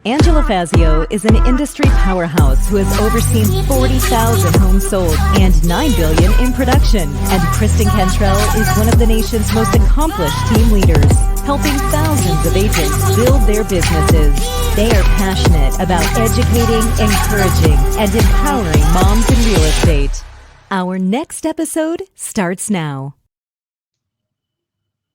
Angela Fazio is an industry powerhouse who has overseen 40,000 homes sold and $9 billion in production. And Kristen Cantrell is one of the nation's most accomplished team leaders, helping thousands of agents build their businesses. They are passionate about educating, encouraging, and empowering moms in real estate. Our next episode starts now.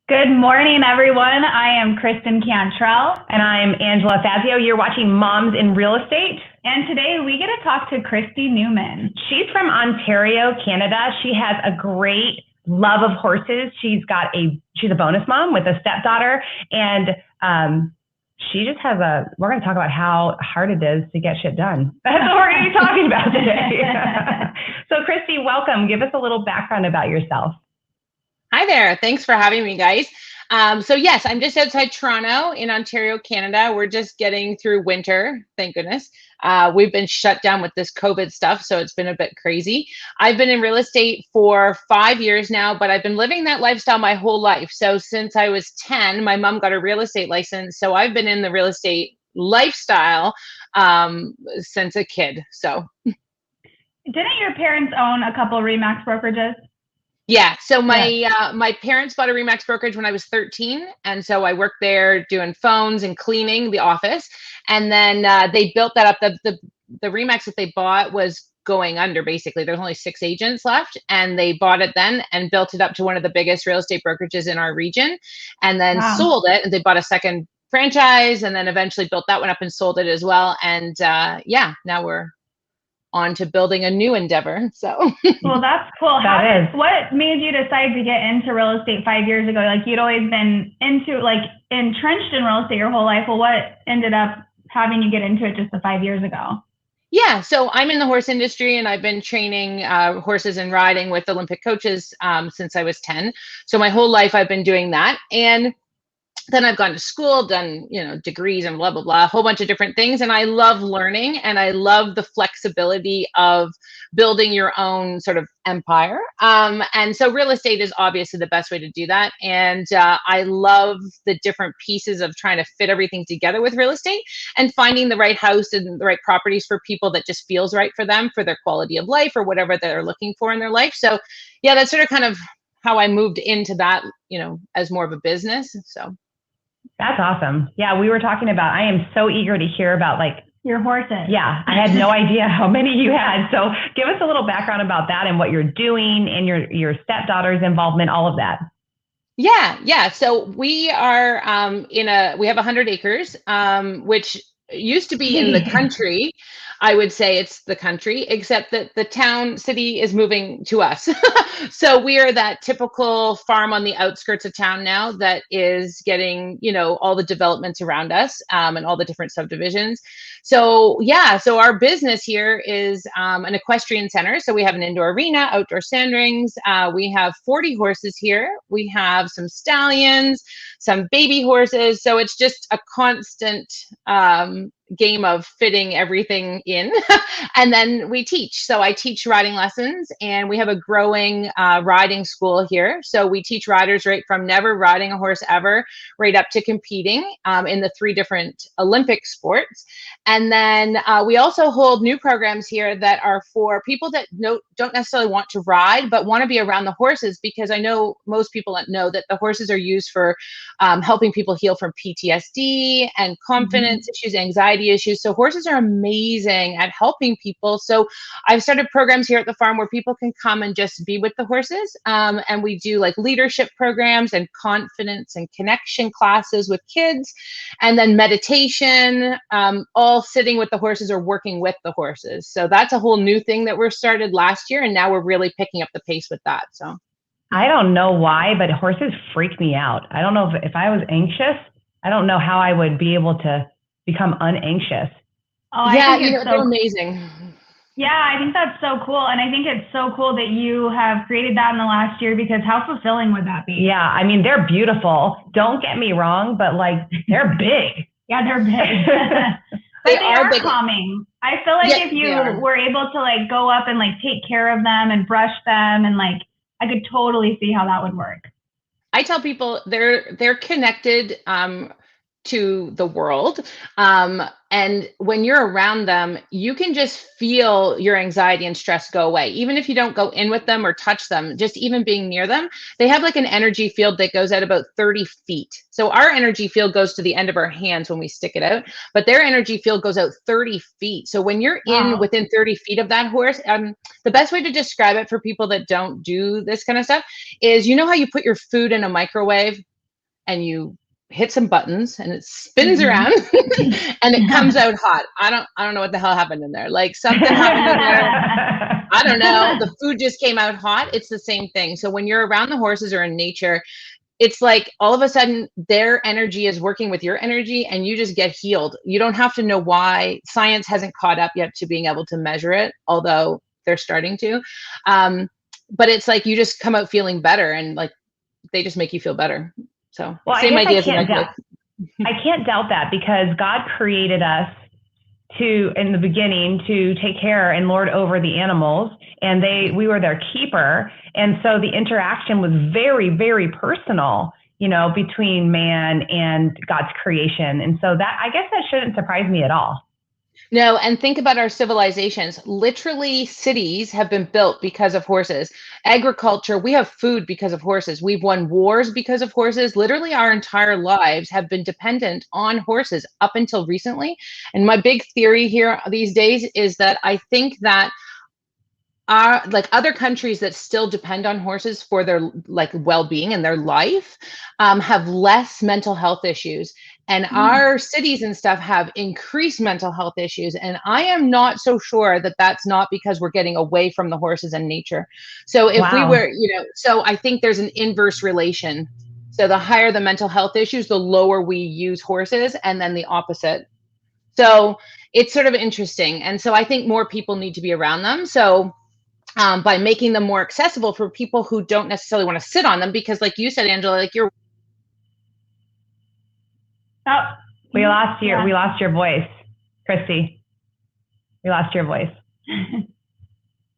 Good morning, everyone. I am Kristen Cantrell. And I'm Angela Fazio. You're watching Moms in Real Estate. And today we get to talk to Kristi Newman. She's from Ontario, Canada. She has a great love of horses. She's a bonus mom with a stepdaughter. And she just has we're going to talk about how hard it is to get shit done. That's what we're going to be talking about today. So Kristi, welcome. Give us a little background about yourself. Hi there. Thanks for having me, guys. So yes, I'm just outside Toronto in Ontario, Canada. We're just getting through winter, thank goodness. We've been shut down with this COVID stuff, so it's been a bit crazy. I've been in real estate for 5 years now, but I've been living that lifestyle my whole life. So since I was 10, my mom got a real estate license. So I've been in the real estate lifestyle since a kid. So didn't your parents own a couple of RE/MAX brokerages? Yeah. So my parents bought a RE/MAX brokerage when I was 13. And so I worked there doing phones and cleaning the office. And then they built that up. The RE/MAX that they bought was going under, basically. There's only 6 agents left. And they bought it then and built it up to one of the biggest real estate brokerages in our region, and then sold it. And they bought a second franchise and then eventually built that one up and sold it as well. And now we're on to building a new endeavor. So well, that's cool. What made you decide to get into real estate 5 years ago? Like, you'd always been entrenched in real estate your whole life. Well, what ended up having you get into it just 5 years ago? Yeah, so I'm in the horse industry, and I've been training horses and riding with Olympic coaches since I was 10. So my whole life I've been doing that. And then I've gone to school, done, degrees and blah, blah, blah, a whole bunch of different things. And I love learning, and I love the flexibility of building your own sort of empire. And so real estate is obviously the best way to do that. And I love the different pieces of trying to fit everything together with real estate and finding the right house and the right properties for people that just feels right for them, for their quality of life or whatever they're looking for in their life. So yeah, that's sort of kind of how I moved into that, as more of a business. So. That's awesome. Yeah, we were talking about, I am so eager to hear about your horses. Yeah, I had no idea how many you had. So give us a little background about that and what you're doing and your stepdaughter's involvement, all of that. Yeah. So we are we have 100 acres, which used to be in the country. I would say it's the country, except that the city is moving to us. So we are that typical farm on the outskirts of town now that is getting, all the developments around us and all the different subdivisions. So our business here is an equestrian center. So we have an indoor arena, outdoor sand rings. We have 40 horses here. We have some stallions, some baby horses. So it's just a constant game of fitting everything in. And then we teach. So I teach riding lessons, and we have a growing riding school here. So we teach riders right from never riding a horse ever, right up to competing in the 3 different Olympic sports. And then we also hold new programs here that are for people that don't necessarily want to ride, but want to be around the horses, because I know most people know that the horses are used for helping people heal from PTSD and confidence issues, anxiety issues. So horses are amazing at helping people. So I've started programs here at the farm where people can come and just be with the horses. And we do leadership programs and confidence and connection classes with kids, and then meditation, all sitting with the horses or working with the horses. So that's a whole new thing that we're started last year. And now we're really picking up the pace with that. So I don't know why, but horses freak me out. I don't know if I was anxious, I don't know how I would be able to become unanxious. Oh, yeah, they're amazing. Yeah, I think that's so cool. And I think it's so cool that you have created that in the last year, because how fulfilling would that be? Yeah, I mean, they're beautiful. Don't get me wrong, but they're big. Yeah, they're big. But they are big. Calming. I feel like if you were able to go up and take care of them and brush them, and I could totally see how that would work. I tell people they're connected to the world. And when you're around them, you can just feel your anxiety and stress go away. Even if you don't go in with them or touch them, just even being near them, they have like an energy field that goes out about 30 feet. So our energy field goes to the end of our hands when we stick it out, but their energy field goes out 30 feet. So when you're in within 30 feet of that horse, the best way to describe it for people that don't do this kind of stuff is, you know how you put your food in a microwave and you hit some buttons and it spins around and it comes out hot. I don't know what the hell happened in there. Like something happened in there. I don't know. The food just came out hot. It's the same thing. So when you're around the horses or in nature, it's like all of a sudden their energy is working with your energy and you just get healed. You don't have to know why. Science hasn't caught up yet to being able to measure it, although they're starting to. But it's like you just come out feeling better and like they just make you feel better. So same idea as I can't doubt that, because God created us in the beginning to take care and lord over the animals, and we were their keeper. And so the interaction was very, very personal, between man and God's creation. And so I guess that shouldn't surprise me at all. No, and think about our civilizations. Literally, cities have been built because of horses. Agriculture, we have food because of horses. We've won wars because of horses. Literally, our entire lives have been dependent on horses up until recently. And my big theory here these days is that I think that like other countries that still depend on horses for their like well-being and their life have less mental health issues, and our cities and stuff have increased mental health issues. And I am not so sure that that's not because we're getting away from the horses and nature. So if we were, so I think there's an inverse relation. So the higher the mental health issues, the lower we use horses, and then the opposite. So it's sort of interesting. And so I think more people need to be around them. So by making them more accessible for people who don't necessarily want to sit on them, because like you said, Angela, like you're. Oh, we lost your voice, Kristi. We lost your voice.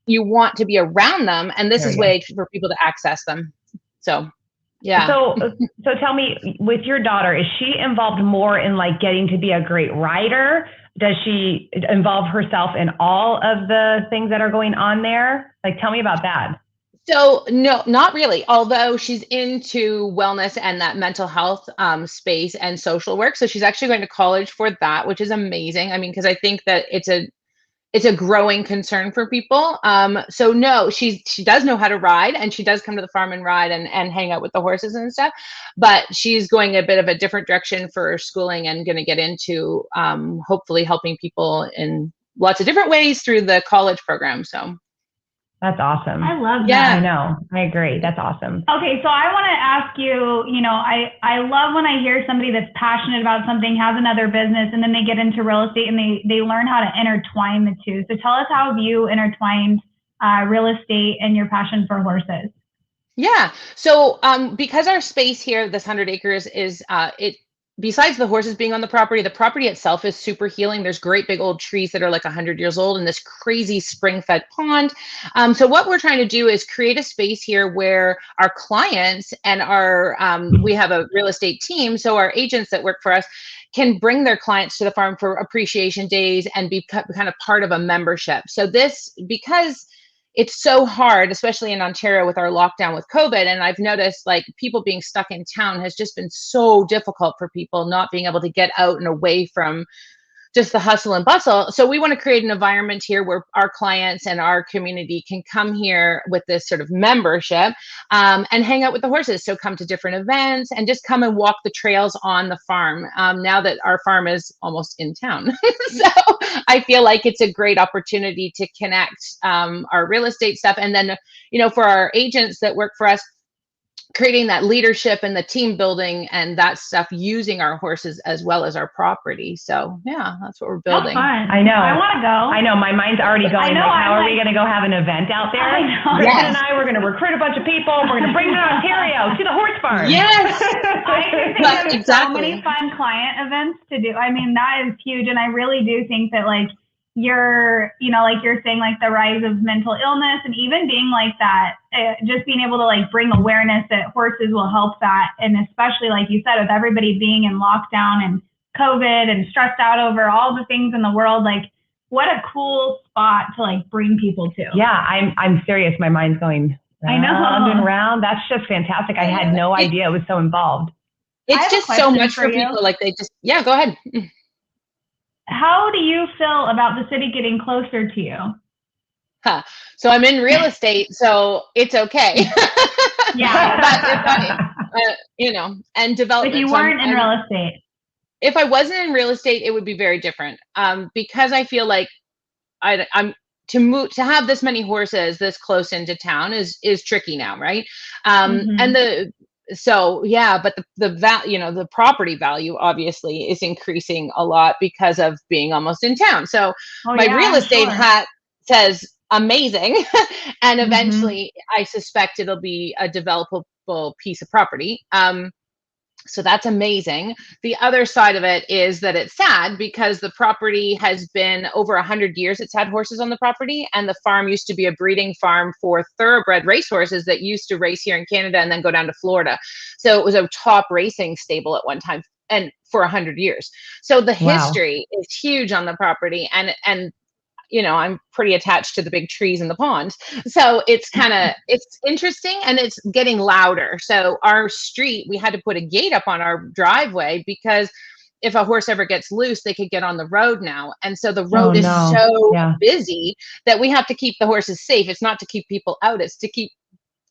You want to be around them, and this is way for people to access them. So, yeah. So tell me, with your daughter, is she involved more in like getting to be a great rider? Does she involve herself in all of the things that are going on there? Like, tell me about that. So no, not really. Although she's into wellness and that mental health space and social work. So she's actually going to college for that, which is amazing. I mean, because I think that it's a growing concern for people. So no, she does know how to ride, and she does come to the farm and ride and hang out with the horses and stuff, but she's going a bit of a different direction for schooling and going to get into hopefully helping people in lots of different ways through the college program. So that's awesome. I love that. Yeah, I know. I agree. That's awesome. Okay, so I want to ask you, I love when I hear somebody that's passionate about something, has another business, and then they get into real estate and they learn how to intertwine the two. So tell us how you intertwined real estate and your passion for horses. Yeah. So because our space here, this 100 acres is besides the horses being on the property itself is super healing. There's great big old trees that are like 100 years old and this crazy spring-fed pond. So what we're trying to do is create a space here where our clients and our, we have a real estate team. So our agents that work for us can bring their clients to the farm for appreciation days and be kind of part of a membership. So this, because it's so hard, especially in Ontario with our lockdown with COVID. And I've noticed like people being stuck in town has just been so difficult for people not being able to get out and away from just the hustle and bustle. So we want to create an environment here where our clients and our community can come here with this sort of membership and hang out with the horses. So come to different events and just come and walk the trails on the farm now that our farm is almost in town. So I feel like it's a great opportunity to connect our real estate stuff. And then, for our agents that work for us, creating that leadership and the team building and that stuff using our horses as well as our property. So yeah, that's what we're building. Fun. I know. I want to go. I know. My mind's already going. How are we going to go have an event out there? Kristen and I, we're going to recruit a bunch of people. We're going to bring them to Ontario to the horse farm. Yes. I can think of so many fun client events to do. I mean, that is huge. And I really do think that like, you're, like you're saying, like the rise of mental illness, and even being like that, just being able to like bring awareness that horses will help that. And especially like you said, with everybody being in lockdown and COVID and stressed out over all the things in the world, like what a cool spot to like bring people to. Yeah, I'm serious. My mind's going round and round. That's just fantastic. I had no idea it was so involved. It's just so much for people. Like they just, go ahead. How do you feel about the city getting closer to you? So I'm in real estate, so it's okay. Yeah. But if and development. If you weren't in real estate. If I wasn't in real estate, it would be very different. Because I feel like I'm to have this many horses this close into town is tricky now, right? And but the property value obviously is increasing a lot because of being almost in town. So my real estate hat says amazing. And eventually I suspect it'll be a developable piece of property. So that's amazing. The other side of it is that it's sad because the property has been over 100 years. It's had horses on the property, and the farm used to be a breeding farm for thoroughbred racehorses that used to race here in Canada and then go down to Florida. So it was a top racing stable at one time and for 100 years. So the history is huge on the property, and I'm pretty attached to the big trees in the pond. So it's it's interesting, and it's getting louder. So our street, we had to put a gate up on our driveway because if a horse ever gets loose, they could get on the road now. And so the road is so busy that we have to keep the horses safe. It's not to keep people out, it's to keep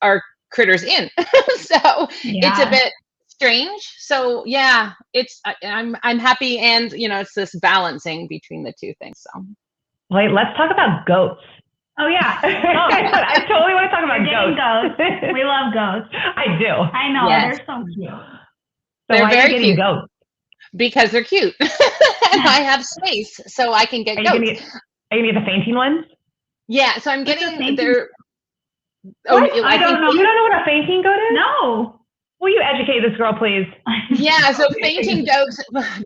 our critters in. So it's a bit strange. So I'm happy. And, it's this balancing between the two things. So. Wait, let's talk about goats. Oh, yeah. I totally want to talk about goats. We love goats. I do. I know. Yes. They're so cute. So they're very cute. Goats? Because they're cute. And I have space, so I can get goats. Are you going to get the fainting ones? Yeah, so I'm getting their... I don't know. You don't know what a fainting goat is? No. Will you educate this girl, please? Yeah, so fainting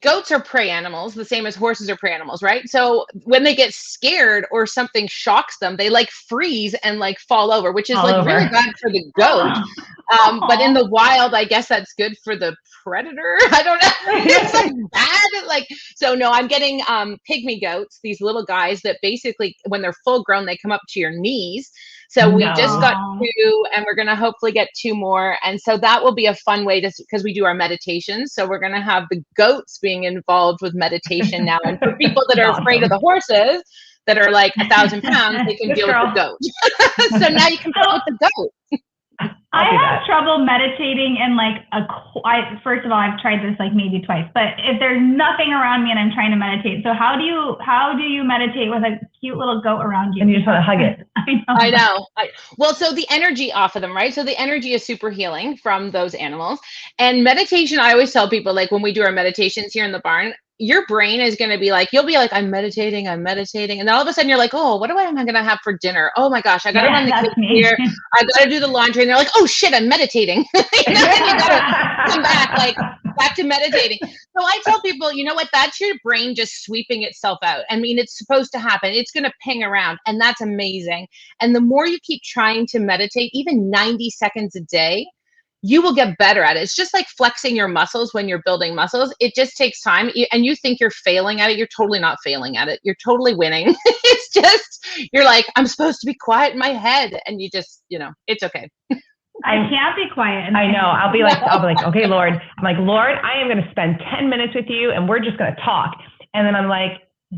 goats are prey animals, the same as horses are prey animals, right? So when they get scared or something shocks them, they like freeze and like fall over, which is really bad for the goat. But in the wild, I guess that's good for the predator. I don't know. It's like bad. So no, I'm getting pygmy goats, these little guys that basically, when they're full grown, they come up to your knees. So we just got 2, and we're going to hopefully get 2 more. And so that will be a fun way because we do our meditations. So we're going to have the goats being involved with meditation now. And for people that are afraid of the horses that are like 1,000 pounds, they can deal with the goat. So now you can play with the goat. I have trouble meditating in first of all, I've tried this maybe twice, but if there's nothing around me and I'm trying to meditate, so how do you meditate with a cute little goat around you? And you just want to hug it. I know. Well, so the energy off of them, right? So the energy is super healing from those animals. And meditation, I always tell people, when we do our meditations here in the barn, your brain is going to be you'll be I'm meditating. And then all of a sudden you're oh, what am I going to have for dinner? Oh my gosh, I got to run the kids here. I got to do the laundry. And they're oh shit, I'm meditating. And you got to come back to meditating. So I tell people, you know what? That's your brain just sweeping itself out. I mean, it's supposed to happen. It's going to ping around, and that's amazing. And the more you keep trying to meditate, even 90 seconds a day, you will get better at it. It's just like flexing your muscles when you're building muscles. It just takes time, and you think you're failing at it. You're totally not failing at it. You're totally winning. It's just, you're I'm supposed to be quiet in my head, and you just, it's okay. I can't be quiet. I know. I'll be like, okay, Lord. I'm Lord, I am going to spend 10 minutes with you, and we're just going to talk. And then I'm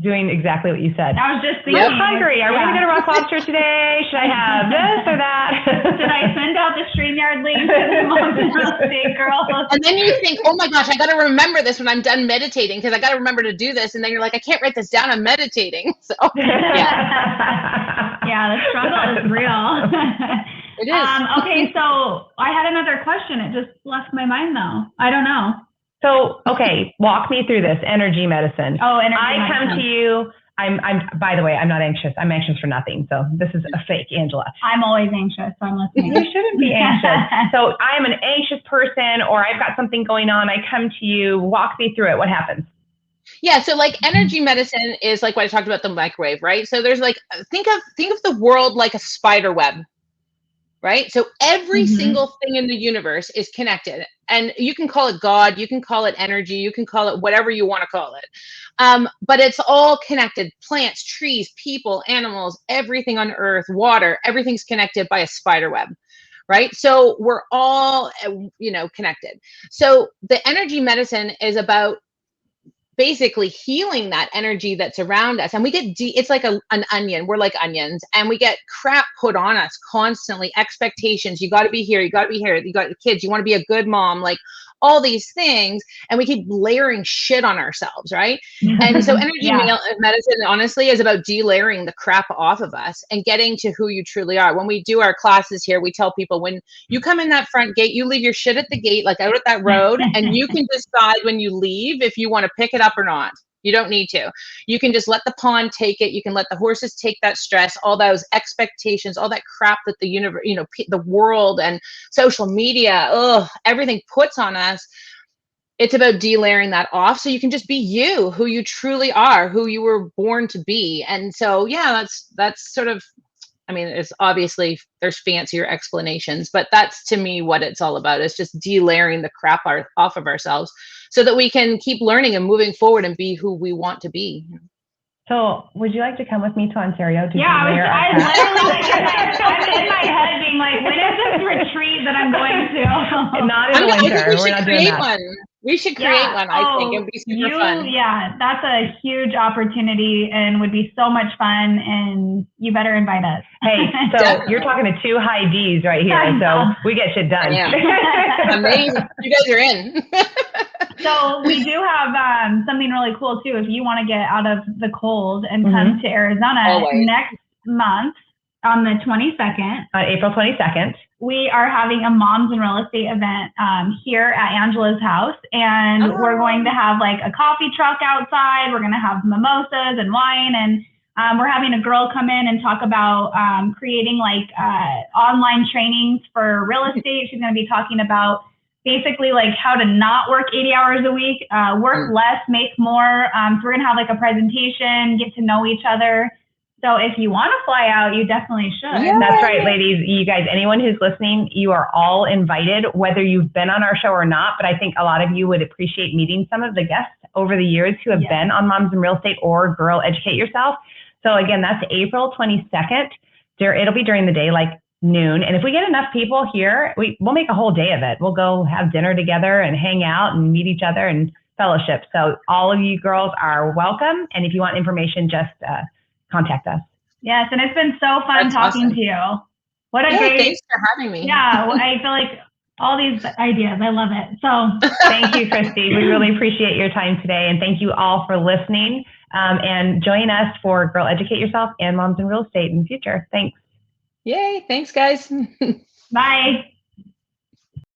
doing exactly what you said. I was just thinking. I'm hungry. Are we going to go to Rock Lobster today? Should I have this or that? Should I send out the StreamYard link to the Moms and Real Estate Girls? And then you think, oh my gosh, I got to remember this when I'm done meditating, because I got to remember to do this. And then you're I can't write this down. I'm meditating. So yeah. Yeah, the struggle is real. It is. Okay, so I had another question. It just left my mind though. I don't know. So, okay, walk me through this energy medicine. Oh, energy medicine. Come to you. I'm, by the way, I'm not anxious. I'm anxious for nothing. So this is a fake, Angela. I'm always anxious, so I'm listening. You shouldn't be anxious. So I'm an anxious person, or I've got something going on. I come to you, walk me through it. What happens? Yeah, so like energy medicine is like what I talked about, the microwave, right? So there's like think of the world like a spider web, right? So every single thing in the universe is connected. And you can call it God, you can call it energy, you can call it whatever you want to call it. But it's all connected. Plants, trees, people, animals, everything on earth, water, everything's connected by a spider web. Right. So we're all, connected. So the energy medicine is about basically healing that energy that's around us, and we get it's like an onion. We're like onions, and we get crap put on us constantly. Expectations, you got to be here, you got to be here, you got the kids, you want to be a good mom, like all these things, and we keep layering shit on ourselves, right? And so energy medicine honestly is about delayering the crap off of us and getting to who you truly are. When we do our classes here, we tell people, when you come in that front gate, you leave your shit at the gate, like out at that road, and you can decide when you leave if you want to pick it up or not. You don't need to. You can just let the pond take it. You can let the horses take that stress, all those expectations, all that crap that the universe, the world and social media, everything puts on us. It's about delayering that off so you can just be you, who you truly are, who you were born to be. And so, yeah, that's sort of, I mean, it's obviously there's fancier explanations, but that's to me what it's all about. It's just delayering the crap off of ourselves so that we can keep learning and moving forward and be who we want to be. So would you like to come with me to Ontario? I'm in my head being like, when is this retreat that I'm going to? Not in the winter. I think we should create one. We should create one, I think. It would be super fun. Yeah, that's a huge opportunity and would be so much fun, and you better invite us. Hey, so you're talking to two high Ds right here, so we get shit done. Yeah. Amazing. You guys are in. So we do have something really cool too. If you want to get out of the cold and come to Arizona next month on the 22nd, April 22nd, we are having a Moms in Real Estate event here at Angela's house, and we're going to have like a coffee truck outside. We're going to have mimosas and wine, and we're having a girl come in and talk about creating like online trainings for real estate. She's going to be talking about basically like how to not work 80 hours a week, work less, make more. So we're going to have like a presentation, get to know each other. So if you want to fly out, you definitely should. Yeah. That's right, ladies. You guys, anyone who's listening, you are all invited, whether you've been on our show or not. But I think a lot of you would appreciate meeting some of the guests over the years who have been on Moms in Real Estate or Girl Educate Yourself. So again, that's April 22nd. It'll be during the day, like noon. And if we get enough people here, we'll make a whole day of it. We'll go have dinner together and hang out and meet each other and fellowship. So all of you girls are welcome. And if you want information, just contact us. Yes, and it's been so fun talking to you. What a great... Thanks for having me. Yeah, I feel like all these ideas, I love it. So thank you, Kristi. We really appreciate your time today. And thank you all for listening. And join us for Girl Educate Yourself and Moms in Real Estate in the future. Thanks. Yay. Thanks, guys. Bye.